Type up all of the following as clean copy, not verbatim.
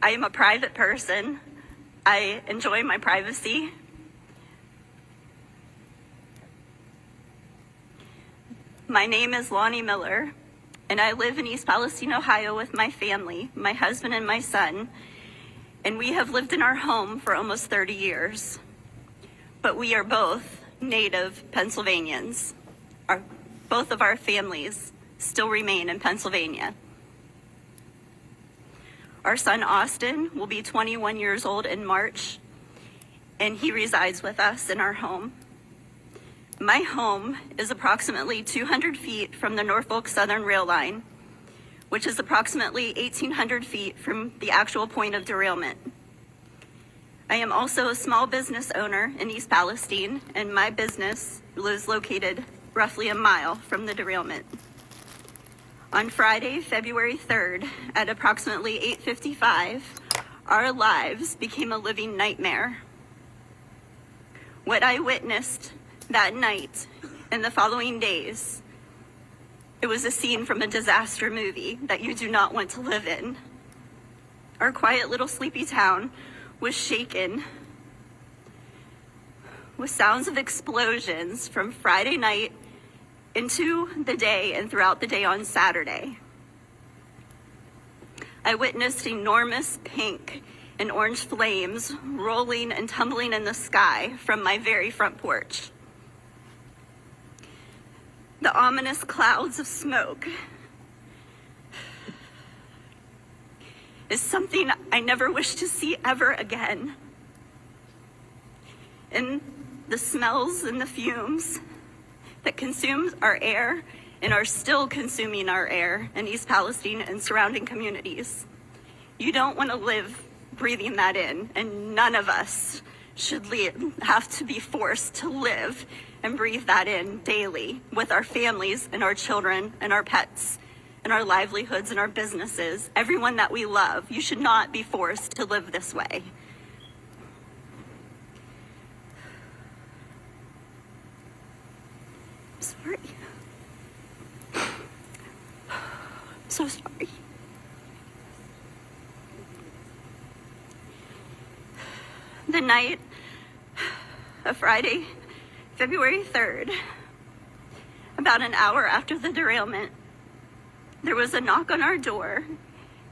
I am a private person. I enjoy my privacy. My name is Lonnie Miller, and I live in East Palestine, Ohio with my family, my husband and my son, and we have lived in our home for almost 30 years. But we are both native Pennsylvanians. Both of our families still remain in Pennsylvania. Our son Austin will be 21 years old in March, and he resides with us in our home. My home is approximately 200 feet from the Norfolk Southern rail line, which is approximately 1,800 feet from the actual point of derailment. I am also a small business owner in East Palestine, and my business is located roughly a mile from the derailment. On Friday, February 3rd, at approximately 8:55, our lives became a living nightmare. What I witnessed that night and the following days, it was a scene from a disaster movie that you do not want to live in. Our quiet little sleepy town was shaken with sounds of explosions from Friday night into the day and throughout the day on Saturday. I witnessed enormous pink and orange flames rolling and tumbling in the sky from my very front porch. The ominous clouds of smoke is something I never wish to see ever again. And the smells and the fumes that consume our air and are still consuming our air in East Palestine and surrounding communities. You don't want to live breathing that in, and none of us should have to be forced to live and breathe that in daily with our families and our children and our pets and our livelihoods and our businesses, everyone that we love. You should not be forced to live this way. Sorry. So sorry. The night of Friday, February 3rd, about an hour after the derailment, there was a knock on our door,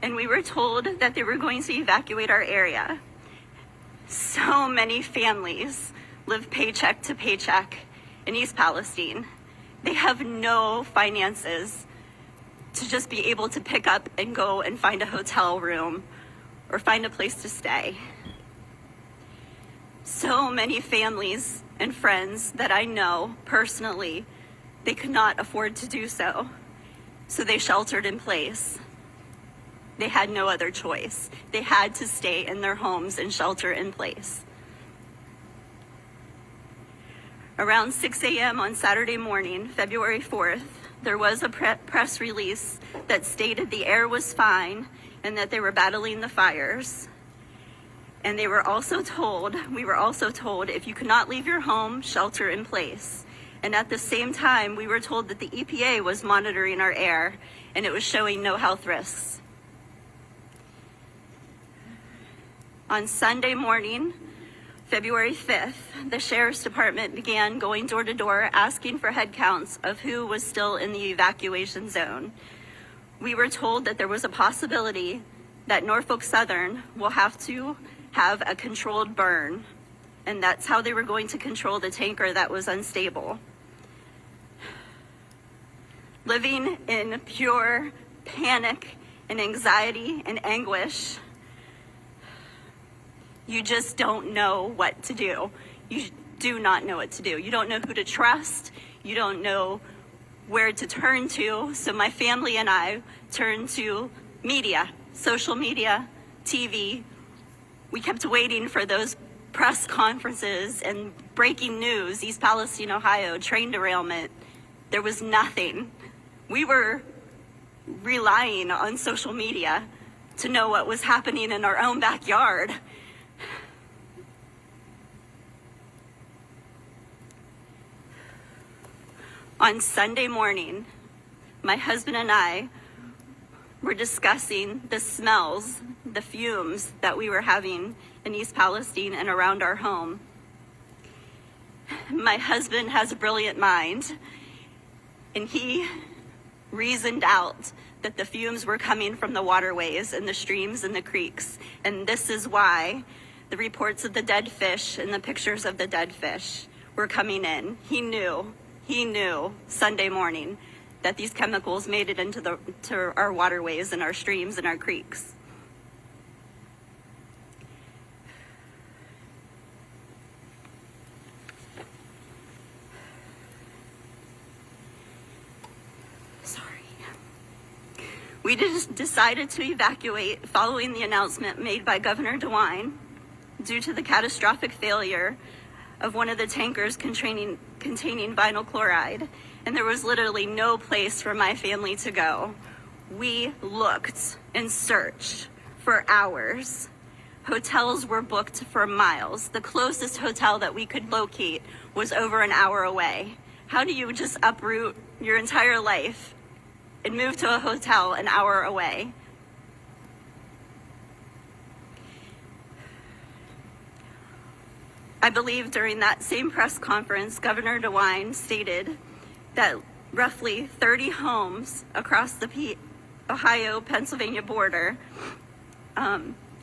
and we were told that they were going to evacuate our area. So many families live paycheck to paycheck in East Palestine. They have no finances to just be able to pick up and go and find a hotel room or find a place to stay. So many families and friends that I know personally, they could not afford to do so. So they sheltered in place. They had no other choice. They had to stay in their homes and shelter in place. Around 6 a.m. on Saturday morning, February 4th, there was a press release that stated the air was fine and that they were battling the fires. And we were also told, if you could not leave your home, shelter in place. And at the same time, we were told that the EPA was monitoring our air and it was showing no health risks. On Sunday morning, February 5th, the Sheriff's Department began going door to door asking for head counts of who was still in the evacuation zone. We were told that there was a possibility that Norfolk Southern will have to have a controlled burn, and that's how they were going to control the tanker that was unstable. Living in pure panic and anxiety and anguish, you just don't know what to do. You do not know what to do. You don't know who to trust. You don't know where to turn to. So my family and I turned to media, social media, TV. We kept waiting for those press conferences and breaking news, East Palestine, Ohio, train derailment. There was nothing. We were relying on social media to know what was happening in our own backyard. On Sunday morning, my husband and I were discussing the smells, the fumes that we were having in East Palestine and around our home. My husband has a brilliant mind, and he reasoned out that the fumes were coming from the waterways and the streams and the creeks. And this is why the reports of the dead fish and the pictures of the dead fish were coming in. He knew Sunday morning that these chemicals made it into our waterways and our streams and our creeks. We just decided to evacuate following the announcement made by Governor DeWine due to the catastrophic failure of one of the tankers containing vinyl chloride, and there was literally no place for my family to go. We looked and searched for hours. Hotels were booked for miles. The closest hotel that we could locate was over an hour away. How do you just uproot your entire life and move to a hotel an hour away? I believe during that same press conference, Governor DeWine stated that roughly 30 homes across the Ohio-Pennsylvania border,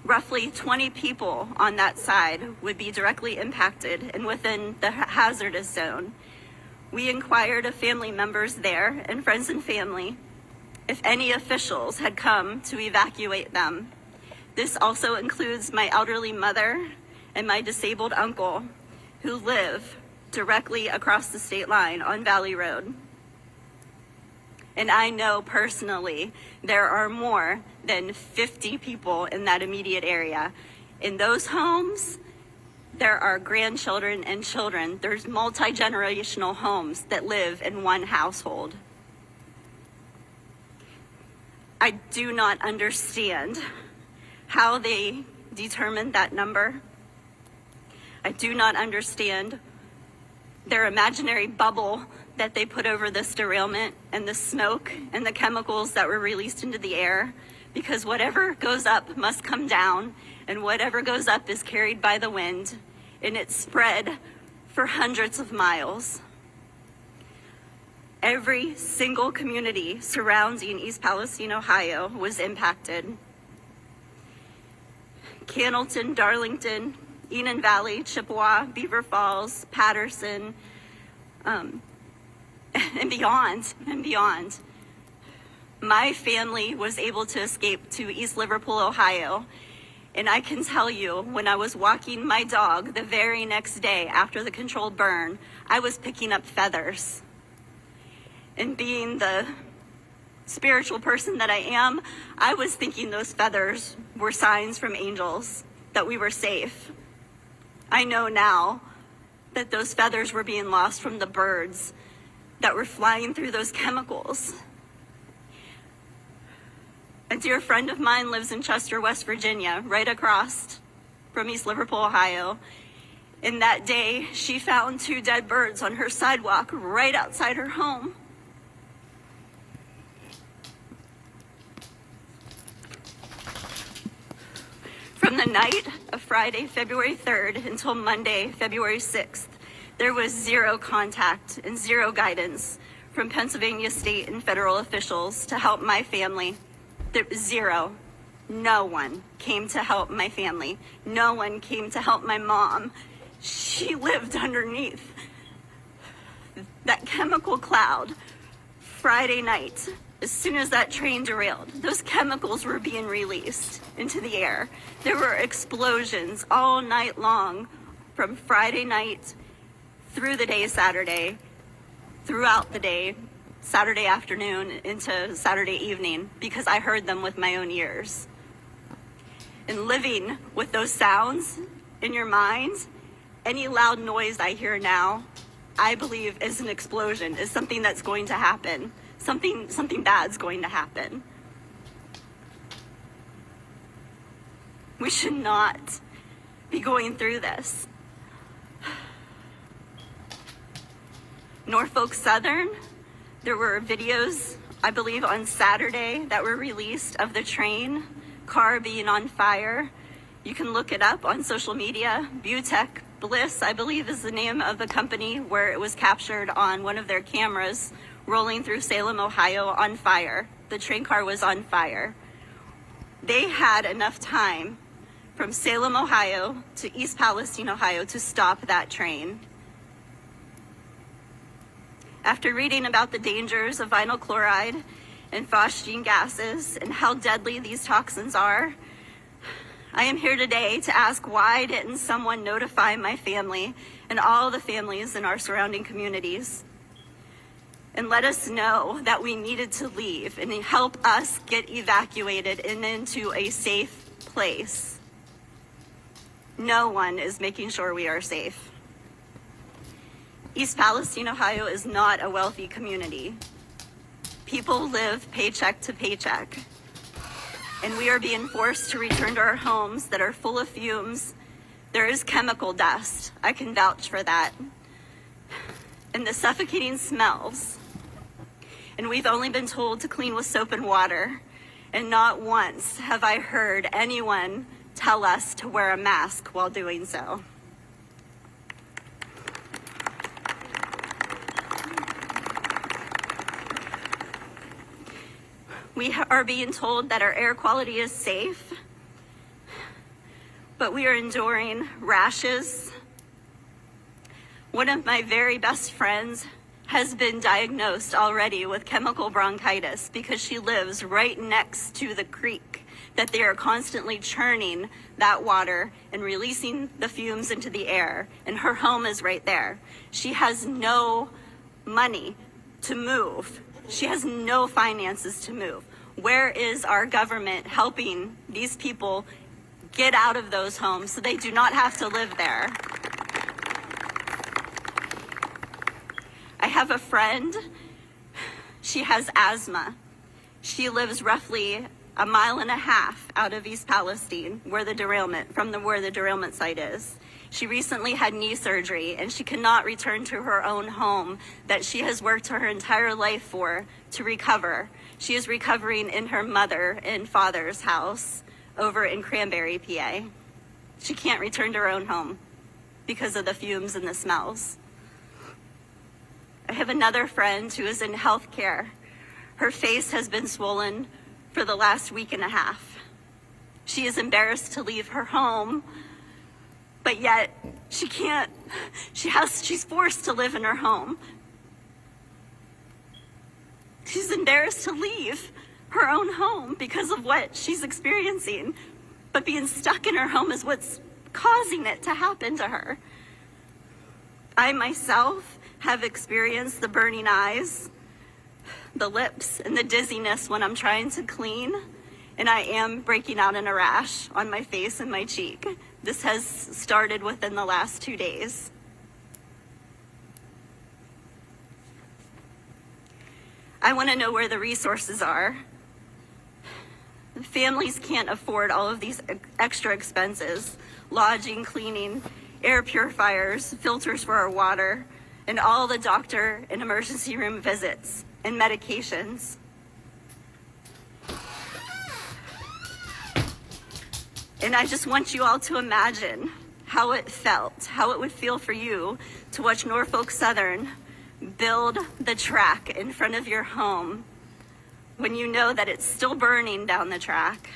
roughly 20 people on that side would be directly impacted and within the hazardous zone. We inquired of family members there and friends and family if any officials had come to evacuate them. This also includes my elderly mother and my disabled uncle, who live directly across the state line on Valley Road. And I know personally there are more than 50 people in that immediate area. In those homes, there are grandchildren and children. There's multi-generational homes that live in one household. I do not understand how they determined that number. I do not understand their imaginary bubble that they put over this derailment and the smoke and the chemicals that were released into the air, because whatever goes up must come down, and whatever goes up is carried by the wind, and it spread for hundreds of miles. Every single community surrounding East Palestine, Ohio was impacted. Cannleton, Darlington, Enon Valley, Chippewa, Beaver Falls, Patterson, and beyond. My family was able to escape to East Liverpool, Ohio. And I can tell you, when I was walking my dog the very next day after the controlled burn, I was picking up feathers. And being the spiritual person that I am, I was thinking those feathers were signs from angels that we were safe. I know now that those feathers were being lost from the birds that were flying through those chemicals. A dear friend of mine lives in Chester, West Virginia, right across from East Liverpool, Ohio. And that day, she found 2 dead birds on her sidewalk right outside her home. From the night of Friday, February 3rd until Monday, February 6th, there was 0 contact and 0 guidance from Pennsylvania state and federal officials to help my family. There was 0. No one came to help my family. No one came to help my mom. She lived underneath that chemical cloud Friday night. As soon as that train derailed, those chemicals were being released into the air. There were explosions all night long, from Friday night through the day Saturday, throughout the day, Saturday afternoon into Saturday evening, because I heard them with my own ears. And living with those sounds in your mind, any loud noise I hear now, I believe is an explosion, is something that's going to happen. Something bad's going to happen. We should not be going through this. Norfolk Southern, there were videos I believe on Saturday, that were released of the train car being on fire. You can look it up on social media. Butech Bliss, I believe, is the name of the company, where it was captured on one of their cameras rolling through Salem, Ohio on fire. The train car was on fire. They had enough time from Salem, Ohio to East Palestine, Ohio to stop that train. After reading about the dangers of vinyl chloride and phosgene gases and how deadly these toxins are, I am here today to ask, why didn't someone notify my family and all the families in our surrounding communities and let us know that we needed to leave and help us get evacuated and into a safe place? No one is making sure we are safe. East Palestine, Ohio is not a wealthy community. People live paycheck to paycheck, and we are being forced to return to our homes that are full of fumes. There is chemical dust. I can vouch for that. And the suffocating smells. And we've only been told to clean with soap and water. And not once have I heard anyone tell us to wear a mask while doing so. We are being told that our air quality is safe, but we are enduring rashes. One of my very best friends has been diagnosed already with chemical bronchitis because she lives right next to the creek that they are constantly churning that water and releasing the fumes into the air, and her home is right there. She has no money to move. She has no finances to move. Where is our government helping these people get out of those homes so they do not have to live there? I have a friend, she has asthma. She lives roughly a mile and a half out of East Palestine, where the derailment site is. She recently had knee surgery, and she cannot return to her own home that she has worked her entire life for to recover. She is recovering in her mother and father's house over in Cranberry, PA. She can't return to her own home because of the fumes and the smells. I have another friend who is in healthcare. Her face has been swollen for the last week and a half. She is embarrassed to leave her home, but yet she can't. She's forced to live in her home. She's embarrassed to leave her own home because of what she's experiencing, but being stuck in her home is what's causing it to happen to her. I myself have experienced the burning eyes, the lips, and the dizziness when I'm trying to clean, and I am breaking out in a rash on my face and my cheek. This has started within the last 2 days. I want to know where the resources are. Families can't afford all of these extra expenses: lodging, cleaning, air purifiers, filters for our water, and all the doctor and emergency room visits and medications. And I just want you all to imagine how it felt, how it would feel for you to watch Norfolk Southern build the track in front of your home when you know that it's still burning down the track,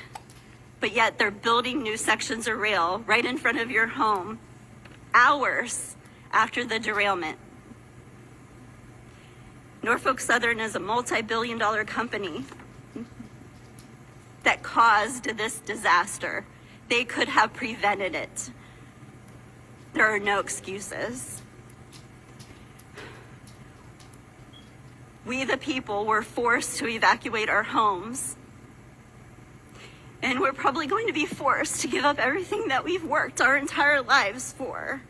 but yet they're building new sections of rail right in front of your home hours after the derailment. Norfolk Southern is a multi-billion-dollar company that caused this disaster. They could have prevented it. There are no excuses. We, the people, were forced to evacuate our homes. And we're probably going to be forced to give up everything that we've worked our entire lives for.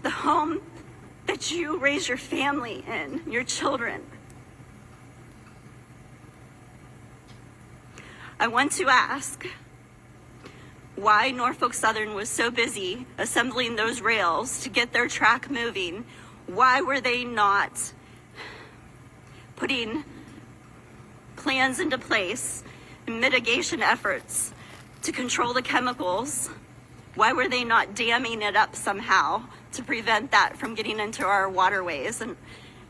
The home that you raise your family in, your children. I want to ask why Norfolk Southern was so busy assembling those rails to get their track moving. Why were they not putting plans into place and mitigation efforts to control the chemicals, why were they not damming it up somehow to prevent that from getting into our waterways and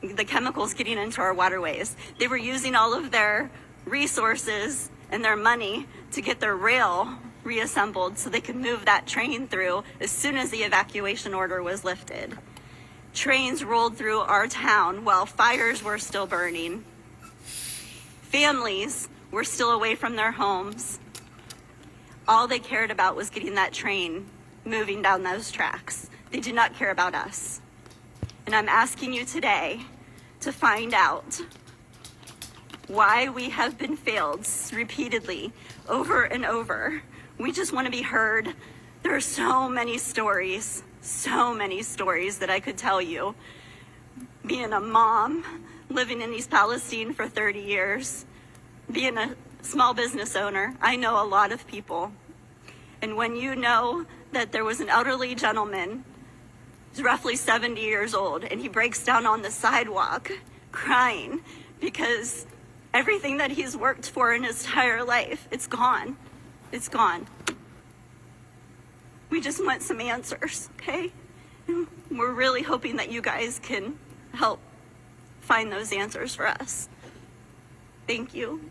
the chemicals getting into our waterways? They were using all of their resources and their money to get their rail reassembled so they could move that train through as soon as the evacuation order was lifted. Trains rolled through our town while fires were still burning. Families were still away from their homes. All they cared about was getting that train moving down those tracks. They did not care about us. And I'm asking you today to find out why we have been failed repeatedly over and over. We just want to be heard. There are so many stories that I could tell you. Being a mom, living in East Palestine for 30 years, being a small business owner, I know a lot of people. And when you know that there was an elderly gentleman, he's roughly 70 years old, and he breaks down on the sidewalk crying because everything that he's worked for in his entire life, it's gone. It's gone. We just want some answers, okay? We're really hoping that you guys can help find those answers for us. Thank you.